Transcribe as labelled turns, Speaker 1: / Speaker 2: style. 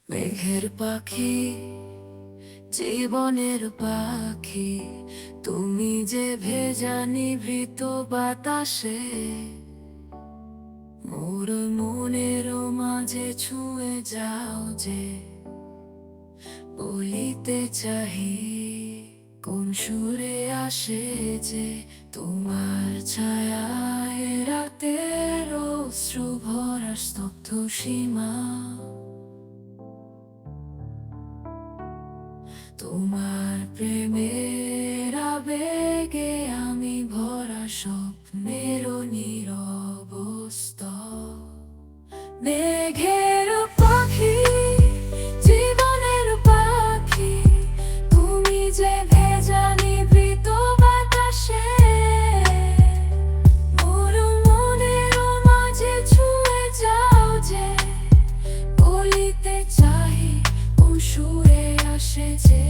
Speaker 1: মেঘের পাখি, জীবনের পাখি, তুমি যে ভেজা নিভৃত বাতাসে মোর মনের মাঝে ছুঁয়ে যাও যে। বলিতে চাহি কোন সুরে আসে যে তোমার ছায়ায় রাতের অশ্রু ভরা স্তব্ধ সীমা। তোমার প্রেমের আবেগে আমি ভরা স্বপ্নের নীরব স্তব। মেঘের পাখি, জীবনের পাখি, তুমি যে ভেজা নিভৃত বাতাসে মোর মনের মাঝে ছুঁয়ে যাও যে। বলিতে চাহি কোন সুরে আসে যে